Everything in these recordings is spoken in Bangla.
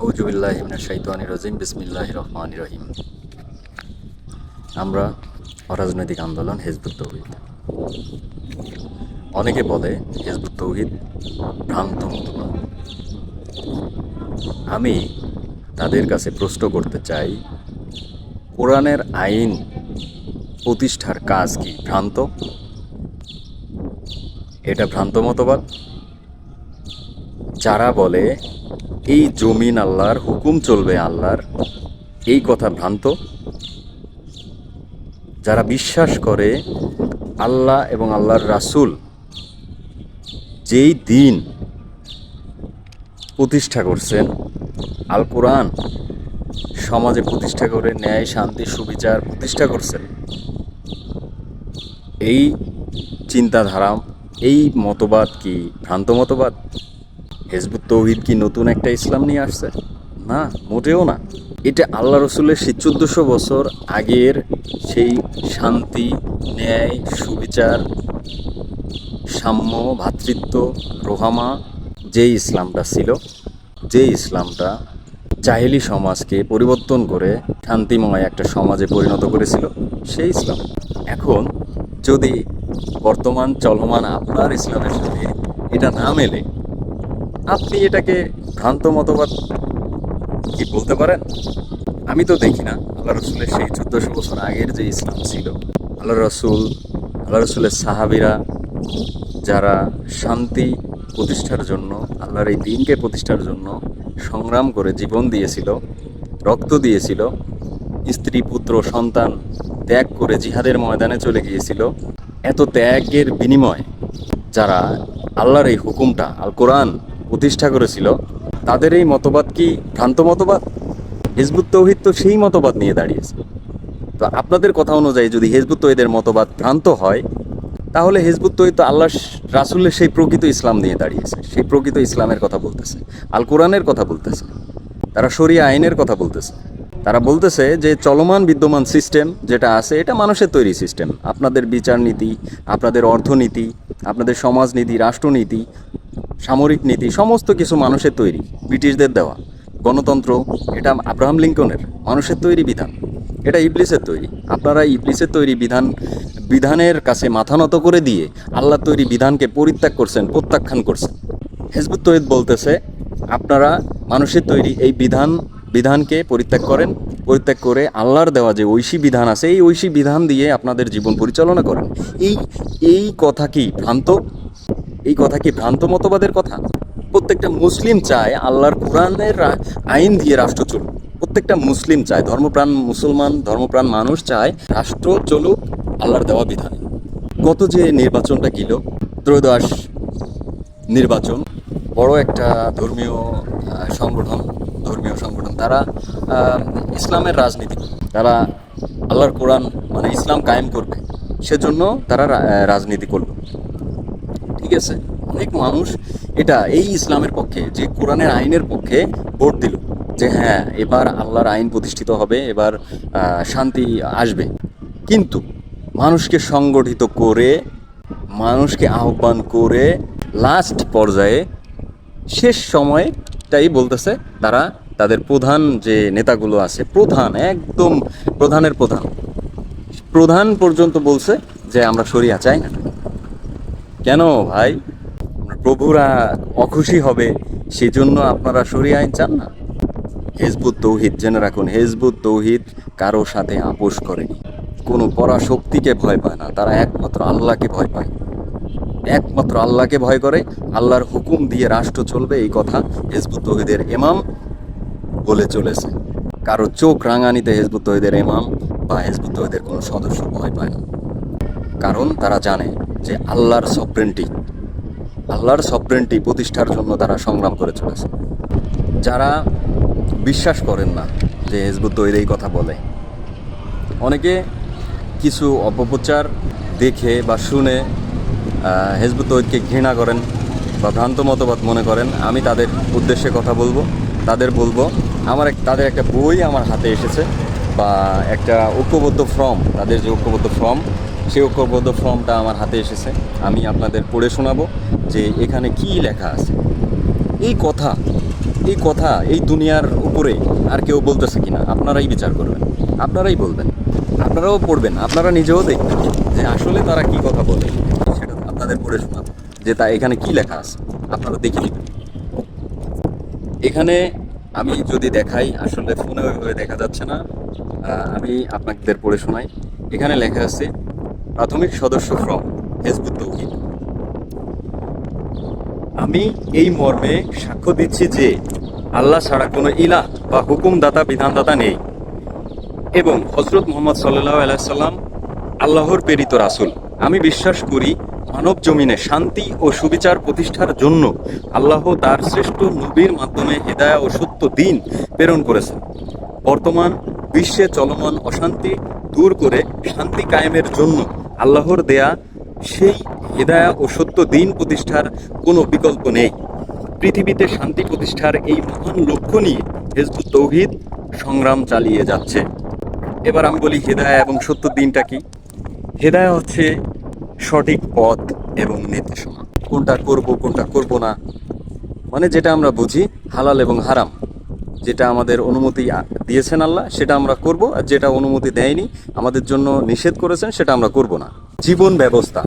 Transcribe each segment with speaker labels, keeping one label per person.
Speaker 1: আউযুবিল্লাহি মিনাশ শাইতানির রাজিম বিসমিল্লাহির রহমানির রহিম। আমরা অরাজনৈতিক আন্দোলন হিজবুত তৌহিদ। অনেকে বলে হিজবুত তৌহিদ ভ্রান্ত মতবাদ। আমি তাদের কাছে প্রশ্ন করতে চাই, কোরআনের আইন প্রতিষ্ঠার কাজ কি ভ্রান্ত? এটা ভ্রান্ত মতবাদ। যারা বলে এই জমিন আল্লাহর, হুকুম চলবে আল্লাহর, এই কথা ভ্রান্ত। যারা বিশ্বাস করে আল্লাহ এবং আল্লাহর রাসূল যেই দিন প্রতিষ্ঠা করছেন, আল কোরআন সমাজে প্রতিষ্ঠা করে ন্যায় শান্তি সুবিচার প্রতিষ্ঠা করছেন, এই চিন্তাধারা, এই মতবাদ কি ভ্রান্ত মতবাদ? হিজবুত তৌহিদ কি নতুন একটা ইসলাম নিয়ে আসছে? না, মোটেও না। এটা আল্লাহ রসুলের সেই 1400 বছর আগের সেই শান্তি, ন্যায়, সুবিচার, সাম্য, ভ্রাতৃত্ব, রোহামা যে ইসলামটা ছিল, যে ইসলামটা জাহেলি সমাজকে পরিবর্তন করে শান্তিময় একটা সমাজে পরিণত করেছিল, সেই ইসলাম। এখন যদি বর্তমান চলমান আপনার ইসলামের সাথে এটা না মেলে, আপনি এটাকে ভ্রান্ত মতবাদ কি বলতে পারেন? আমি তো দেখি না। আল্লাহ রসুলের সেই 1400 বছর আগের যে ইসলাম ছিল, আল্লাহ রসুলের সাহাবীরা যারা শান্তি প্রতিষ্ঠার জন্য, আল্লাহর এই দিনকে প্রতিষ্ঠার জন্য সংগ্রাম করে জীবন দিয়েছিল, রক্ত দিয়েছিল, স্ত্রী পুত্র সন্তান ত্যাগ করে জিহাদের ময়দানে চলে গিয়েছিল, এত ত্যাগের বিনিময়ে যারা আল্লাহর এই হুকুমটা আল কোরআন প্রতিষ্ঠা করেছিল, তাদের এই মতবাদ কি ভ্রান্ত মতবাদ? হিজবুত তৌহিদ তো সেই মতবাদ নিয়ে দাঁড়িয়েছে। তো আপনাদের কথা অনুযায়ী যদি হিজবুত তৌহিদের মতবাদ ভ্রান্ত হয়, তাহলে হিজবুত তৌহিদ তো আল্লাহ রাসূলের সেই প্রকৃত ইসলাম নিয়ে দাঁড়িয়েছে, সেই প্রকৃত ইসলামের কথা বলতেছে, আল কোরআনের কথা বলতেছে, তারা শরিয়া আইনের কথা বলতেছে। তারা বলতেছে যে চলমান বিদ্যমান সিস্টেম যেটা আছে, এটা মানুষের তৈরি সিস্টেম। আপনাদের বিচার নীতি, আপনাদের অর্থনীতি, আপনাদের সমাজনীতি, রাষ্ট্রনীতি, সামরিক নীতি, সমস্ত কিছু মানুষের তৈরি, ব্রিটিশদের দেওয়া। গণতন্ত্র, এটা আব্রাহাম লিঙ্কনের মানুষের তৈরি বিধান, এটা ইবলিসের তৈরি। আপনারা ইবলিসের তৈরি বিধানের কাছে মাথা নত করে দিয়ে আল্লাহর তৈরি বিধানকে পরিত্যাগ করছেন, প্রত্যাখ্যান করছেন। হিজবুত তৌহিদ বলতেছে আপনারা মানুষের তৈরি এই বিধানকে পরিত্যাগ করেন, পরিত্যাগ করে আল্লাহর দেওয়া যে ঐশী বিধান আছে, এই ঐশী বিধান দিয়ে আপনাদের জীবন পরিচালনা করেন। এই কথা কি ভ্রান্ত? এই কথা কি ভ্রান্ত মতবাদের কথা? প্রত্যেকটা মুসলিম চায় আল্লাহর কোরআনের আইন দিয়ে রাষ্ট্র চলুক। প্রত্যেকটা মুসলিম চায়, ধর্মপ্রাণ মুসলমান, ধর্মপ্রাণ মানুষ চায় রাষ্ট্র চলুক আল্লাহর দেওয়া বিধানে। গত যে নির্বাচনটা গেল, ত্রয়োদশ নির্বাচন, বড় একটা ধর্মীয় সংগঠন, তারা ইসলামের রাজনীতি, তারা আল্লাহর কোরআন মানে ইসলাম কায়েম করবে, সেজন্য তারা রাজনীতি করলো। ঠিক আছে, অনেক মানুষ এই ইসলামের পক্ষে, যে কোরআনের আইনের পক্ষে ভোট দিল, যে হ্যাঁ এবার আল্লাহর আইন প্রতিষ্ঠিত হবে, এবার শান্তি আসবে। কিন্তু মানুষকে সংগঠিত করে, মানুষকে আহ্বান করে লাস্ট পর্যায়ে শেষ সময়টাই বলতেছে, তারা তাদের প্রধান যে নেতাগুলো আছে, একদম প্রধান পর্যন্ত বলছে যে আমরা শরিয়া চাই না। কেন ভাই? প্রভুরা অখুশি হবে সেই জন্য আপনারা শরিয়া আইন চান না? হিজবুত তৌহিদ, জেনে রাখুন, হিজবুত তৌহিদ কারো সাথে আপোষ করেনি, কোনো পরাশক্তিকে ভয় পায় না। তারা একমাত্র আল্লাহকে ভয় পায়, একমাত্র আল্লাহকে ভয় করে। আল্লাহর হুকুম দিয়ে রাষ্ট্র চলবে, এই কথা হিজবুত তৌহিদের ইমাম বলে চলেছে। কারো চোখ রাঙানিতে হিজবুত তৌহিদের ইমাম বা হিজবুত তৌহিদের কোনো সদস্য ভয় পায় না, কারণ তারা জানে যে আল্লাহর সভরেন্টি প্রতিষ্ঠার জন্য তারা সংগ্রাম করে চলেছে। যারা বিশ্বাস করেন না যে হিজবুত তৌহিদ এই কথা বলে, অনেকে কিছু অপপ্রচার দেখে বা শুনে হিজবুত তৌহিদকে ঘৃণা করেন বা ভ্রান্ত মতবাদ মনে করেন। আমি তাদের উদ্দেশ্যে কথা বলবো, তাদের একটা বই আমার হাতে এসেছে, বা একটা ঐক্যবদ্ধ ফর্ম, তাদের যে ঐক্যবদ্ধ ফর্ম, সেই ঐক্যবদ্ধ ফর্মটা আমার হাতে এসেছে। আমি আপনাদের পড়ে শোনাবো যে এখানে কি লেখা আছে। এই কথা এই কথা এই দুনিয়ার উপরে আর কেউ বলতেছে কিনা আপনারাই বিচার করবেন, আপনারাই বলবেন, আপনারাও পড়বেন, আপনারা নিজেও দেখবেন যে আসলে তারা কি কথা বলে, সেটা আপনাদের পড়ে শোনাবো যে তা এখানে কি লেখা আছে, আপনারা দেখে নেবেন। এখানে আমি যদি দেখাই, আসলে ফোনে ওইভাবে দেখা যাচ্ছে না, আমি আপনাদের পড়ে শোনাই। এখানে লেখা আছে প্রাথমিক সদস্য ফ্রম হিজবুত তৌহিদ। আমি এই মর্মে সাক্ষ্য দিচ্ছি যে আল্লাহ ছাড়া কোনো ইলাহ বা হুকুমদাতা বিধানদাতা নেই এবং হযরত মুহাম্মদ সাল্লাল্লাহু আলাইহি সাল্লাম আল্লাহর প্রেরিত রাসূল। আমি বিশ্বাস করি মানব জমিনে শান্তি ও সুবিচার প্রতিষ্ঠার জন্য আল্লাহ তার শ্রেষ্ঠ নবীর মাধ্যমে হেদায়া ও সত্য দ্বীন প্রেরণ করেছেন। বর্তমান বিশ্বে চলমান অশান্তি দূর করে শান্তি কায়েমের জন্য আল্লাহর দেয়া সেই হেদায়া ও সত্য দ্বীন প্রতিষ্ঠার কোনো বিকল্প নেই। পৃথিবীতে শান্তি প্রতিষ্ঠার এই মহান লক্ষ্য নিয়ে হিজবুত তৌহিদ সংগ্রাম চালিয়ে যাচ্ছে। এবার আমি বলি হেদায়া এবং সত্য দ্বীনটা কি। হেদায়া হচ্ছে সঠিক পথ এবং নির্দেশনা, কোনটা করব কোনটা করব না, মানে যেটা আমরা বুঝি হালাল এবং হারাম, যেটা আমাদের অনুমতি দিয়েছেন আল্লাহ সেটা আমরা করব, আর যেটা অনুমতি দেয়নি আমাদের জন্য নিষেধ করেছেন সেটা আমরা করব না। জীবন ব্যবস্থা,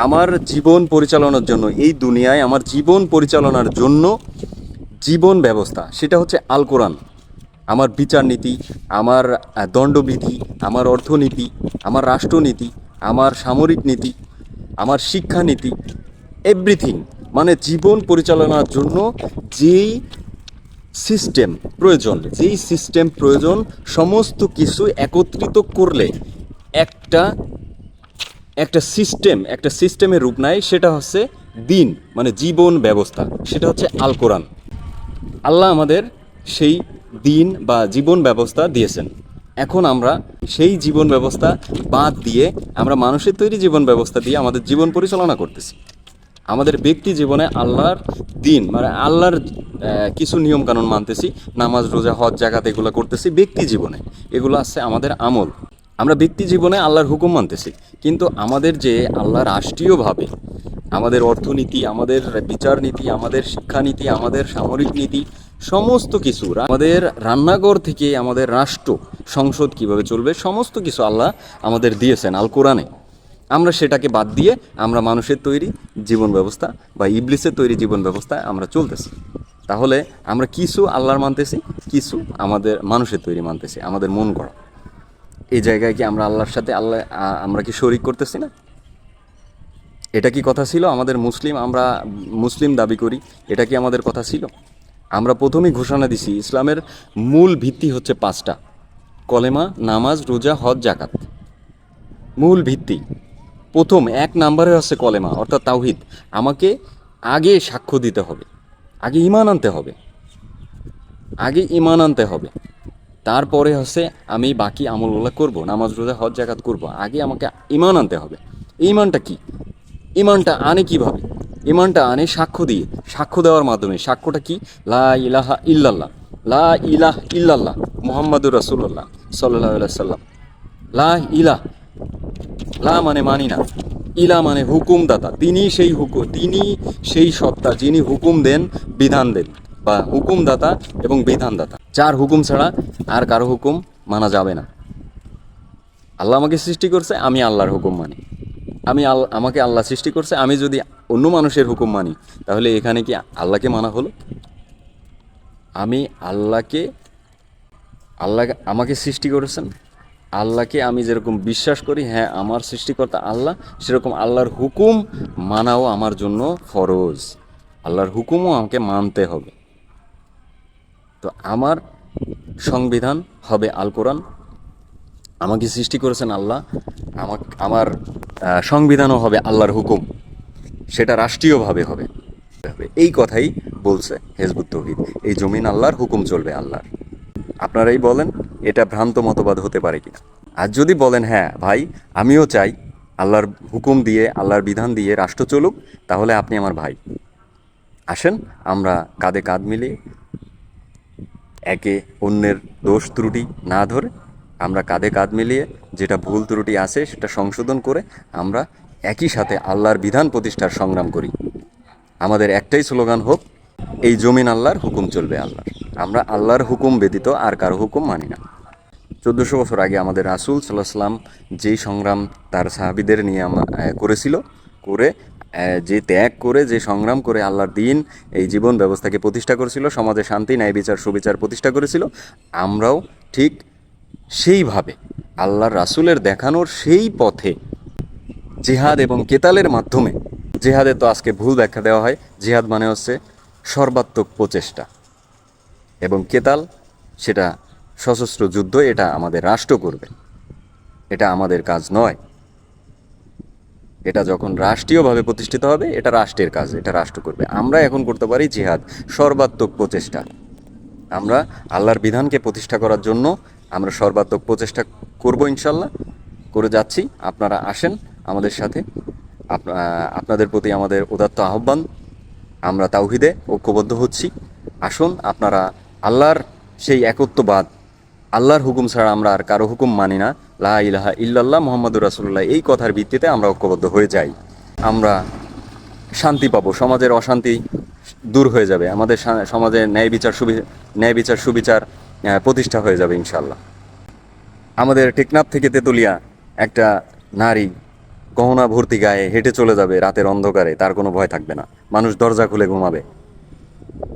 Speaker 1: আমার জীবন পরিচালনার জন্য, এই দুনিয়ায় আমার জীবন পরিচালনার জন্য জীবন ব্যবস্থা সেটা হচ্ছে আল কোরআন। আমার বিচার নীতি, আমার দণ্ডবিধি, আমার অর্থনীতি, আমার রাষ্ট্রনীতি, আমার সামরিক নীতি, আমার শিক্ষানীতি, এভরিথিং, মানে জীবন পরিচালনার জন্য যেই সিস্টেম প্রয়োজন সমস্ত কিছু একত্রিত করলে একটা একটা সিস্টেমের রূপ নেয়, সেটা হচ্ছে দিন, মানে জীবন ব্যবস্থা, সেটা হচ্ছে আল কোরআন। আল্লাহ আমাদের সেই দিন বা জীবন ব্যবস্থা দিয়েছেন। এখন আমরা সেই জীবন ব্যবস্থা বাদ দিয়ে আমরা মানুষের তৈরি জীবন ব্যবস্থা দিয়ে আমাদের জীবন পরিচালনা করতেছি। আমাদের ব্যক্তি জীবনে আল্লাহর দিন, মানে আল্লাহর কিছু নিয়ম কানুন মানতেছি, নামাজ রোজা হজ জাকাত এগুলো করতেছি ব্যক্তি জীবনে, এগুলো আছে আমাদের আমল। আমরা ব্যক্তি জীবনে আল্লাহর হুকুম মানতেছি, কিন্তু আমাদের যে আল্লাহ রাষ্ট্রীয়ভাবে আমাদের অর্থনীতি, আমাদের বিচার নীতি, আমাদের শিক্ষানীতি, আমাদের সামরিক নীতি, সমস্ত কিছু, আমাদের রান্নাঘর থেকে আমাদের রাষ্ট্র সংসদ কিভাবে চলবে, সমস্ত কিছু আল্লাহ আমাদের দিয়েছেন আল কোরআনে। আমরা সেটাকে বাদ দিয়ে আমরা মানুষের তৈরি জীবন ব্যবস্থা বা ইবলিসের তৈরি জীবন ব্যবস্থায় আমরা চলতেছি। তাহলে আমরা কিছু আল্লাহর মানতেছি, কিছু আমাদের মানুষের তৈরি মানতেছি, আমাদের মন গড়া। এই জায়গায় কি আমরা আল্লাহর সাথে আমরা কি শরিক করতেছি না? এটা কি কথা ছিল আমাদের? আমরা মুসলিম দাবি করি, এটা কি আমাদের কথা ছিল? আমরা প্রথমেই ঘোষণা দিছি ইসলামের মূল ভিত্তি হচ্ছে 5টা: কলেমা, নামাজ, রোজা, হজ, জাকাত। মূল ভিত্তি প্রথম 1 নম্বরে হচ্ছে কলেমা, অর্থাৎ তাওহীদ। আমাকে আগে সাক্ষ্য দিতে হবে, আগে ঈমান আনতে হবে, তারপরে হচ্ছে আমি বাকি আমলগুলো করব, নামাজ রোজা হজ জাকাত করব। আগে আমাকে ঈমান আনতে হবে। ঈমানটা কি? ঈমানটা আনে কিভাবে? ঈমানটা আনে সাক্ষ্য দিয়ে, সাক্ষ্য দেওয়ার মাধ্যমে। সাক্ষ্যটা কি? লা ইলাহা ইল্লাল্লাহ, লা ইলাহা ইল্লাল্লাহ মুহাম্মাদুর রাসূলুল্লাহ সাল্লাল্লাহু আলাইহি সাল্লাম। লা ইলাহ, লা মানে মানি না, ইলা মানে হুকুমদাতা, তিনি সেই সত্তা যিনি হুকুম দেন, বিধান দেন, বা হুকুমদাতা এবং বিধানদাতা। যার হুকুম ছাড়া আর কারো হুকুম মানা যাবে না। আল্লাহ আমাকে সৃষ্টি করছে, আমি আল্লাহর হুকুম মানি। আমাকে আল্লাহ সৃষ্টি করছে, আমি যদি অন্য মানুষের হুকুম মানি তাহলে এখানে কি আল্লাহকে মানা হলো? আল্লাহ আমাকে সৃষ্টি করেছেন, আল্লাহকে আমি যেরকম বিশ্বাস করি, হ্যাঁ আমার সৃষ্টিকর্তা আল্লাহ, সেরকম আল্লাহর হুকুম মানাও আমার জন্য ফরজ। আল্লাহর হুকুমও আমাকে মানতে হবে। তো আমার সংবিধান হবে আল কোরআন। আমাকে সৃষ্টি করেছেন আল্লাহ, আমার সংবিধানও হবে আল্লাহর হুকুম, সেটা রাষ্ট্রীয়ভাবে হবে। এই কথাই বলছে হিজবুত তৌহিদ, এই জমিন আল্লাহর, হুকুম চলবে আল্লাহর। আপনারাই বলেন এটা ভ্রান্ত মতবাদ হতে পারে কিনা। আর যদি বলেন হ্যাঁ ভাই আমিও চাই আল্লাহর হুকুম দিয়ে, আল্লাহর বিধান দিয়ে রাষ্ট্র চলুক, তাহলে আপনি আমার ভাই। আসেন আমরা কাঁধে কাঁধ মিলিয়ে, একে অন্যের দোষ ত্রুটি না ধরে, আমরা কাঁধে কাঁধ মিলিয়ে যেটা ভুল ত্রুটি আছে সেটা সংশোধন করে আমরা একই সাথে আল্লাহর বিধান প্রতিষ্ঠার সংগ্রাম করি। আমাদের একটাই স্লোগান হোক, এই জমিন আল্লাহর, হুকুম চলবে আল্লাহর। আমরা আল্লাহর হুকুম ব্যতীত আর কারো হুকুম মানি না। 1400 বছর আগে আমাদের রাসূল সাল্লাল্লাহু আলাইহি সাল্লাম যেই সংগ্রাম তার সাহাবীদের নিয়ে করেছিল, করে যে ত্যাগ করে, যে সংগ্রাম করে আল্লাহর দ্বীন, এই জীবন ব্যবস্থাকে প্রতিষ্ঠা করেছিল, সমাজে শান্তি, ন্যায় বিচার, সুবিচার প্রতিষ্ঠা করেছিল, আমরাও ঠিক সেইভাবে আল্লাহর রাসূলের দেখানোর সেই পথে জিহাদ এবং কেতালের মাধ্যমে, জিহাদে তো আজকে ভুল ব্যাখ্যা দেওয়া হয়, জিহাদ মানে হচ্ছে সর্বাত্মক প্রচেষ্টা, এবং কেতাল সেটা সশস্ত্র যুদ্ধ, এটা আমাদের রাষ্ট্র করবে, এটা আমাদের কাজ নয়। এটা যখন রাষ্ট্রীয়ভাবে প্রতিষ্ঠিত হবে, এটা রাষ্ট্রের কাজ, এটা রাষ্ট্র করবে। আমরা এখন করতে পারি জিহাদ, সর্বাত্মক প্রচেষ্টা। আমরা আল্লাহর বিধানকে প্রতিষ্ঠা করার জন্য আমরা সর্বাত্মক প্রচেষ্টা করব, ইনশাল্লাহ করে যাচ্ছি। আপনারা আসেন আমাদের সাথে, আপনাদের প্রতি আমাদের উদাত্ত আহ্বান। আমরা তাওহীদে ঐক্যবদ্ধ হচ্ছি। আসুন, আপনারা আল্লাহর সেই একত্ববাদ, আল্লাহর হুকুম ছাড়া আমরা আর কারো হুকুম মানি না, লা ইলাহা ইল্লাল্লাহ মুহাম্মাদুর রাসূলুল্লাহ, এই কথার ভিত্তিতে আমরা ঐক্যবদ্ধ হয়ে যাই। আমরা শান্তি পাবো, সমাজের অশান্তি দূর হয়ে যাবে, আমাদের সমাজে ন্যায় বিচার সুবিচার প্রতিষ্ঠা হয়ে যাবে ইনশাল্লাহ। আমাদের টেকনাফ থেকে তেতুলিয়া একটা নারী গহনা ভর্তি গায়ে হেঁটে চলে যাবে রাতের অন্ধকারে, তার কোনো ভয় থাকবে না, মানুষ দরজা খুলে ঘুমাবে।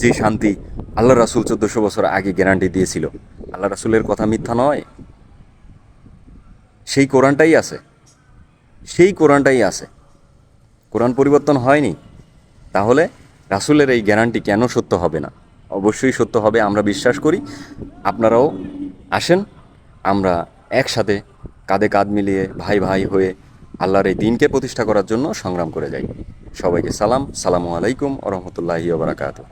Speaker 1: যে শান্তি আল্লাহ রাসূল 1400 বছর আগে গ্যারান্টি দিয়েছিল, আল্লাহ রাসূলের কথা মিথ্যা নয়, সেই কোরআনটাই আছে, সেই কোরআনটাই আছে, কোরআন পরিবর্তন হয়নি। তাহলে রাসূলের এই গ্যারান্টি কেন সত্য হবে না? অবশ্যই সত্য হবে, আমরা বিশ্বাস করি। আপনারাও আসেন, আমরা একসাথে কাঁধে কাঁধ মিলিয়ে ভাই ভাই হয়ে আল্লাহর এই দ্বীনকে প্রতিষ্ঠা করার জন্য সংগ্রাম করে যাই। সবাইকে সালাম, সালামু আলাইকুম ওয়া রাহমাতুল্লাহি ওয়া বারাকাতুহু।